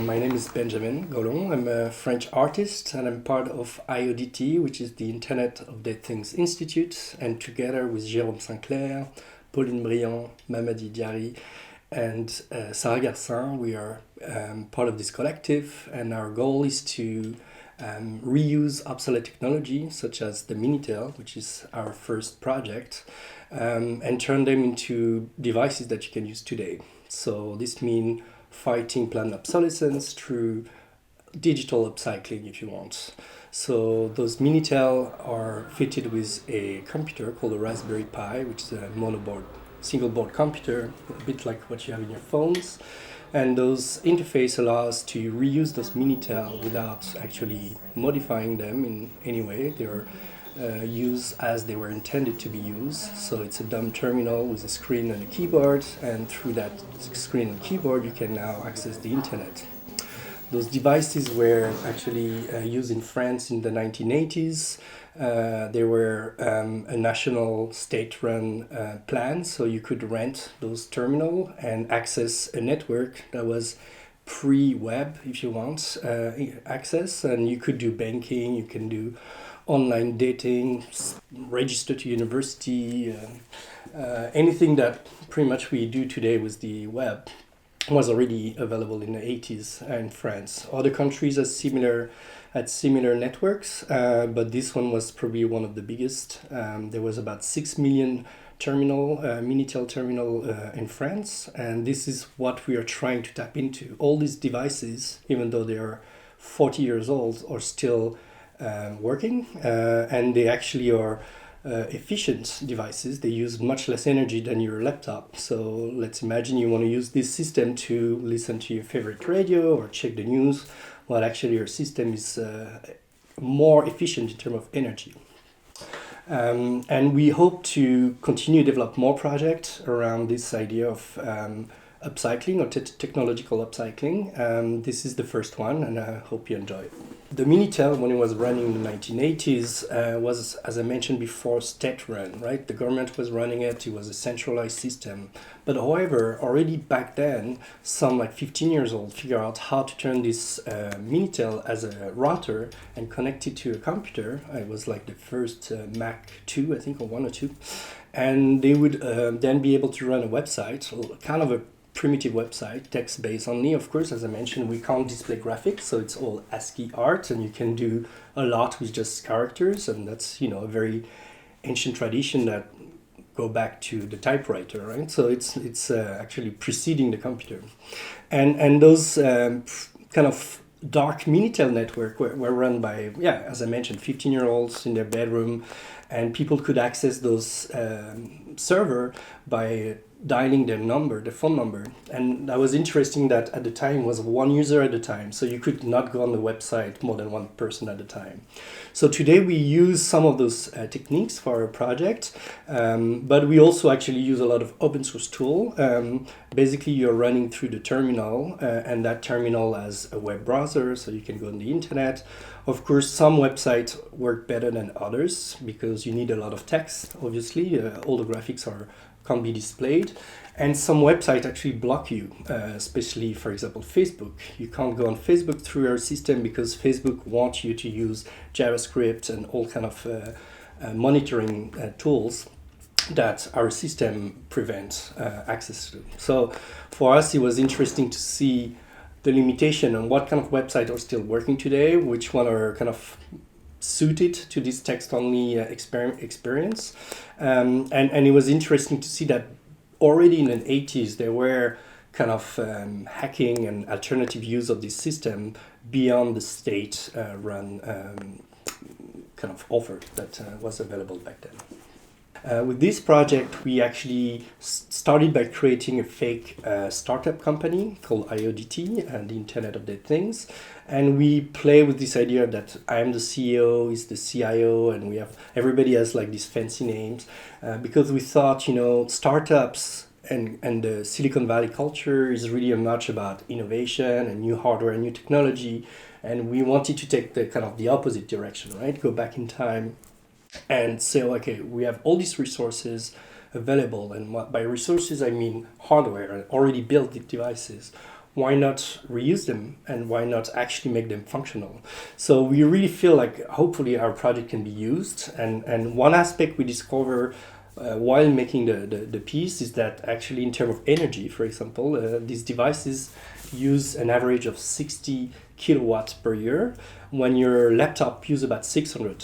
My name is Benjaminem Gaulonem. I'm a French artist and I'm part of IODT, which is the Internet of Dead Things Institute, and together with Jérôme Sinclair, Pauline Briand, Mamadi Diary, and Sarah Garcin, we are part of this collective, and our goal is to reuse obsolete technology such as the Minitel, which is our first project, and turn them into devices that you can use today. So this means fighting planned obsolescence through digital upcycling, if you want. So those Minitel are fitted with a computer called a Raspberry Pi, which is a monoboard, single board computer, a bit like what you have in your phones. And those interface allow us to reuse those Minitel without actually modifying them in any way. They're used as they were intended to be used. So it's a dumb terminal with a screen and a keyboard, and through that screen and keyboard you can now access the internet. Those devices were actually used in France in the 1980s. They were a national state-run plan, so you could rent those terminals and access a network that was pre-web, if you want, access, and you could do banking, you can do online dating, register to university, anything that pretty much we do today with the web was already available in the 80s in France. Other countries had similar networks, but this one was probably one of the biggest. There was about 6 million Minitel terminal in France, and this is what we are trying to tap into. All these devices, even though they are 40 years old, are still working, and they actually are efficient devices. They use much less energy than your laptop. So let's imagine you want to use this system to listen to your favorite radio or check the news. Well, actually your system is more efficient in terms of energy. And we hope to continue to develop more projects around this idea of upcycling or technological upcycling. This is the first one, and I hope you enjoy it. The Minitel, when it was running in the 1980s, was, as I mentioned before, state-run, right? The government was running it. It was a centralized system. But however, already back then, some like 15 years old figured out how to turn this Minitel as a router and connect it to a computer. It was like the first Mac 2, I think, or 1 or 2. And they would then be able to run a website, kind of a primitive website, text-based only. Of course, as I mentioned, we can't display graphics, so it's all ASCII art, and you can do a lot with just characters, and that's, a very ancient tradition that go back to the typewriter, right? So it's actually preceding the computer. And those kind of dark Minitel network were run by, as I mentioned, 15-year-olds in their bedroom, and people could access those server by dialing their phone number. And that was interesting that at the time was one user at a time, so you could not go on the website more than one person at a time. So today we use some of those techniques for our project, but we also actually use a lot of open source tool. Basically you're running through the terminal, and that terminal has a web browser, so you can go on the internet. Of course, some websites work better than others because you need a lot of text, obviously. All the graphics can't be displayed, and some websites actually block you, especially, for example, Facebook. You can't go on Facebook through our system because Facebook wants you to use JavaScript and all kind of monitoring tools that our system prevents access to. So for us, it was interesting to see the limitation on what kind of websites are still working today, which one are kind of suited to this text-only experience. And it was interesting to see that already in the 80s, there were kind of hacking and alternative use of this system beyond the state-run kind of offer that was available back then. With this project, we actually started by creating a fake startup company called IODT, the Internet of Dead Things. And we play with this idea that I am the CEO, is the CIO, and everybody has like these fancy names, because we thought, startups and the Silicon Valley culture is really much about innovation and new hardware and new technology. And we wanted to take the opposite direction, right? Go back in time and say, okay, we have all these resources available, and by resources I mean hardware and already built devices. why not reuse them and why not actually make them functional? So we really feel like hopefully our project can be used. And one aspect we discover while making the piece is that actually in terms of energy, for example, these devices use an average of 60 kilowatts per year, when your laptop uses about 600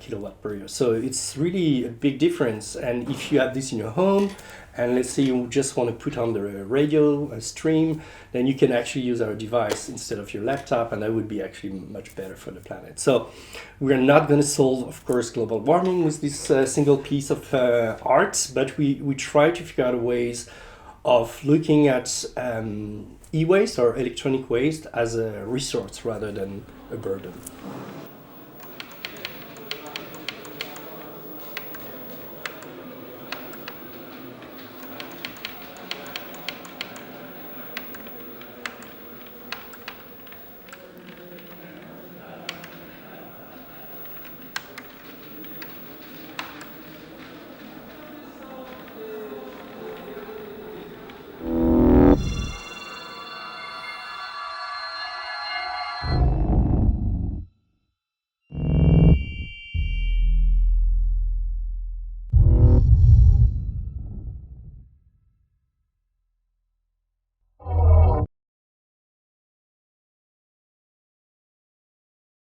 kilowatt per year. So it's really a big difference. And if you have this in your home, and let's say you just want to put on the radio, a stream, then you can actually use our device instead of your laptop, and that would be actually much better for the planet. So we're not going to solve, of course, global warming with this single piece of art, but we try to figure out ways of looking at e-waste or electronic waste as a resource rather than a burden.